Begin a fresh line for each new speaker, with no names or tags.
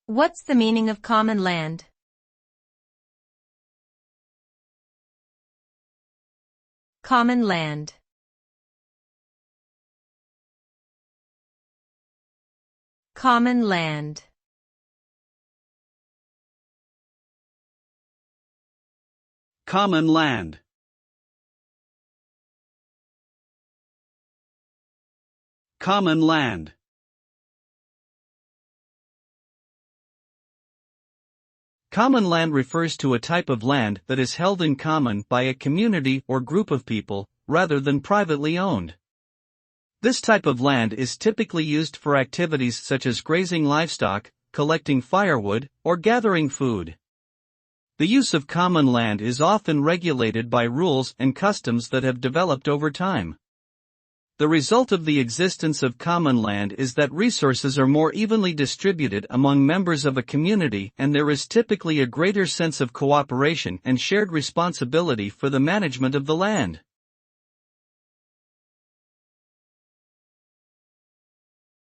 What's the meaning of common land? Common land. Common land.
Common land. Common land. Common land refers to a type of land that is held in common by a community or group of people, rather than privately owned. This type of land is typically used for activities such as grazing livestock, collecting firewood, or gathering food. The use of common land is often regulated by rules and customs that have developed over time. The result of the existence of common land is that resources are more evenly distributed among members of a community, and there is typically a greater sense of cooperation and shared responsibility for the management of the land.